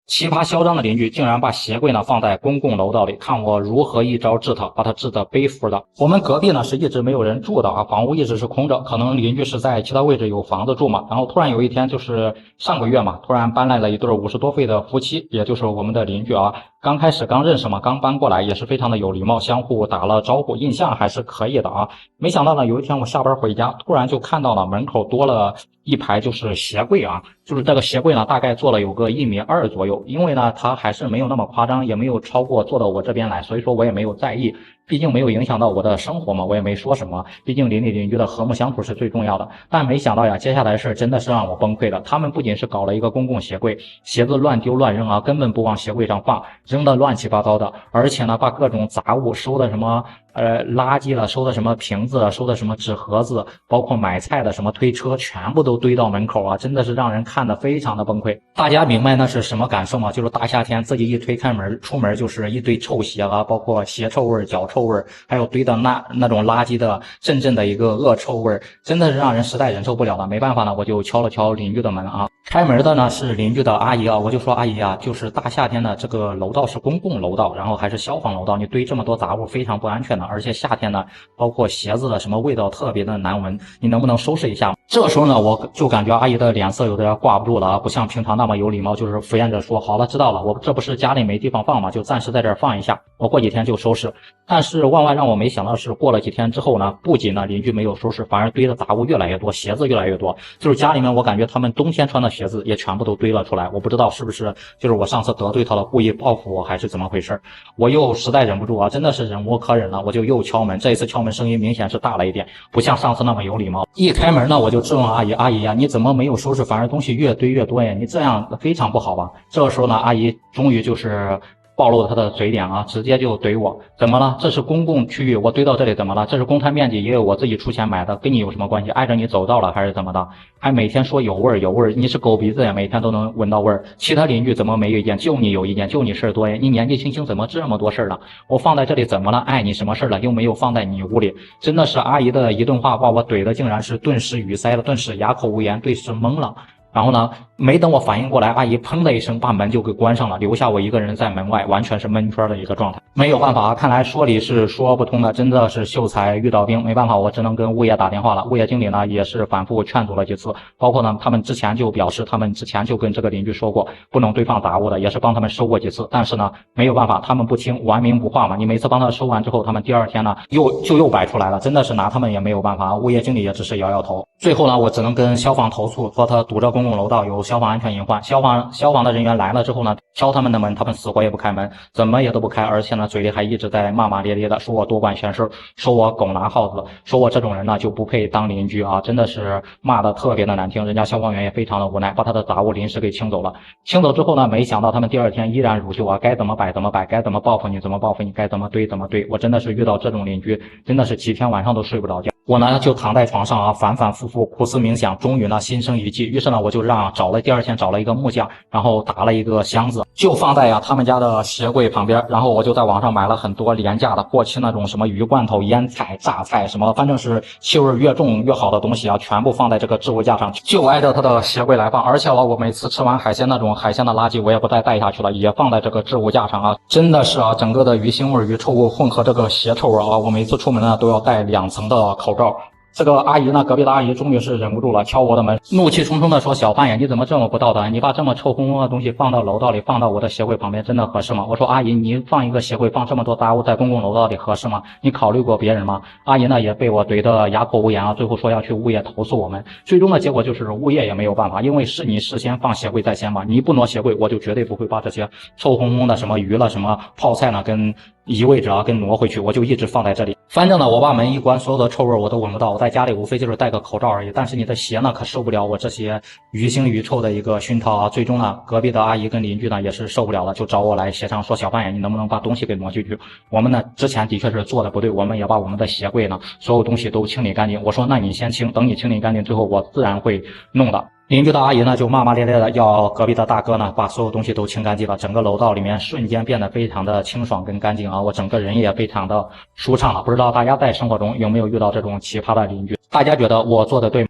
奇葩嚣张的邻居竟然把鞋柜呢放在公共楼道里，看我如何一招治他，把他治得背负的。我们隔壁呢是一直没有人住的啊，房屋一直是空着，可能邻居是在其他位置有房子住嘛。然后突然有一天，就是上个月嘛，突然搬来了一对50多岁的夫妻，也就是我们的邻居啊。刚开始刚认识嘛，刚搬过来，也是非常的有礼貌，相互打了招呼，印象还是可以的啊。没想到呢，有一天我下班回家，突然就看到了门口多了一排就是鞋柜啊，就是这个鞋柜呢，大概做了有个1.2米左右，因为呢，它还是没有那么夸张，也没有超过坐到我这边来，所以说我也没有在意，毕竟没有影响到我的生活嘛，我也没说什么，毕竟邻里邻居的和睦相处是最重要的。但没想到呀，接下来的事真的是让我崩溃了，他们不仅是搞了一个公共鞋柜，鞋子乱丢乱扔啊，根本不往鞋柜上放，扔的乱七八糟的，而且呢，把各种杂物收的什么垃圾了，收的什么瓶子，收的什么纸盒子，包括买菜的什么推车，全部都堆到门口啊，真的是让人看得非常的崩溃。大家明白那是什么感受吗？就是大夏天自己一推开门，出门就是一堆臭鞋啊，包括鞋臭味、脚臭味，还有堆的那种垃圾的阵阵的一个恶臭味，真的是让人实在忍受不了了。没办法呢，我就敲了敲邻居的门啊。开门的呢是邻居的阿姨啊，我就说阿姨啊，就是大夏天的这个楼道是公共楼道，然后还是消防楼道，你堆这么多杂物非常不安全的，而且夏天呢，包括鞋子的什么味道特别的难闻，你能不能收拾一下？这个时候呢，我就感觉阿姨的脸色有点挂不住了啊，不像平常那么有礼貌，就是敷衍着说好了知道了，我这不是家里没地方放嘛，就暂时在这儿放一下，我过几天就收拾。但是万万让我没想到的是，过了几天之后呢，不仅呢邻居没有收拾，反而堆的杂物越来越多，鞋子越来越多，就是家里面我感觉他们冬天穿的鞋子也全部都堆了出来，我不知道是不是就是我上次得罪他了，故意报复我还是怎么回事。我又实在忍不住啊，真的是忍无可忍了，我就又敲门，这一次敲门声音明显是大了一点，不像上次那么有礼貌。一开门呢，我就质问阿姨，阿姨呀，你怎么没有收拾，反而东西越堆越多呀？你这样非常不好吧？这个时候呢，阿姨终于就是暴露了他的嘴脸啊，直接就怼我，怎么了？这是公共区域，我堆到这里怎么了？这是公摊面积，也有我自己出钱买的，跟你有什么关系？碍着你走道了还是怎么的？还每天说有味儿有味儿，你是狗鼻子呀，每天都能闻到味儿。其他邻居怎么没意见？就你有意见，就你事儿多呀？你年纪轻轻怎么这么多事儿了？我放在这里怎么了？碍你什么事儿了？又没有放在你屋里。真的是阿姨的一顿话把我怼的竟然是顿时语塞了，顿时哑口无言，顿时懵了。然后呢，没等我反应过来，阿姨砰的一声把门就给关上了，留下我一个人在门外，完全是闷圈的一个状态。没有办法啊，看来说理是说不通的，真的是秀才遇到兵，没办法，我只能跟物业打电话了。物业经理呢也是反复劝阻了几次，包括呢他们之前就表示，他们之前就跟这个邻居说过不能堆放杂物的，也是帮他们收过几次，但是呢没有办法，他们不听，顽冥不化嘛。你每次帮他收完之后，他们第二天呢又摆出来了，真的是拿他们也没有办法。物业经理也只是摇摇头。最后呢，我只能跟消防投诉，说他堵着公共楼道有消防安全隐患。消防的人员来了之后呢，敲他们的门，他们死活也不开门，怎么也都不开，而且呢嘴里还一直在骂骂咧咧的，说我多管闲事，说我狗拿耗子，说我这种人呢就不配当邻居啊，真的是骂的特别的难听。人家消防员也非常的无奈，把他的杂物临时给清走了。清走之后呢，没想到他们第二天依然如旧啊，该怎么摆怎么摆，该怎么报复你怎么报复你，该怎么堆怎么堆。我真的是遇到这种邻居，真的是几天晚上都睡不着觉。我呢就躺在床上啊，反反复复苦思冥想，终于呢心生一计，于是呢我就第二天找了一个木匠，然后打了一个箱子，就放在他们家的鞋柜旁边，然后我就在网上买了很多廉价的过期那种什么鱼罐头、腌菜、榨菜什么，反正是气味越重越好的东西啊，全部放在这个置物架上，就挨着它的鞋柜来放。而且我每次吃完海鲜那种海鲜的垃圾，我也不再带下去了，也放在这个置物架上啊，真的是啊，整个的鱼腥味、鱼臭味混合这个鞋臭味啊，我每次出门呢都要戴2层的口罩。这个阿姨呢，隔壁的阿姨终于是忍不住了，敲我的门，怒气冲冲的说：“小范呀，你怎么这么不道德？你把这么臭烘烘的东西放到楼道里，放到我的鞋柜旁边，真的合适吗？”我说：“阿姨，你放一个鞋柜，放这么多杂物在公共楼道里合适吗？你考虑过别人吗？”阿姨呢也被我怼得哑口无言啊，最后说要去物业投诉我们。最终的结果就是物业也没有办法，因为是你事先放鞋柜在先嘛，你不挪鞋柜，我就绝对不会把这些臭烘烘的什么鱼了、什么泡菜呢跟移位置啊跟挪回去，我就一直放在这里。反正呢，我把门一关，所有的臭味我都闻不到。我在家里无非就是戴个口罩而已，但是你的鞋呢可受不了我这些鱼腥鱼臭的一个熏陶啊。最终呢，隔壁的阿姨跟邻居呢也是受不了了，就找我来协商，说小范呀，你能不能把东西给挪进去？我们呢之前的确是做的不对，我们也把我们的鞋柜呢所有东西都清理干净。我说那你先清，等你清理干净之后，我自然会弄的。邻居的阿姨呢就骂骂咧咧的要隔壁的大哥呢把所有东西都清干净了，整个楼道里面瞬间变得非常的清爽跟干净啊，我整个人也非常的舒畅了。不知道大家在生活中有没有遇到这种奇葩的邻居？大家觉得我做的对吗？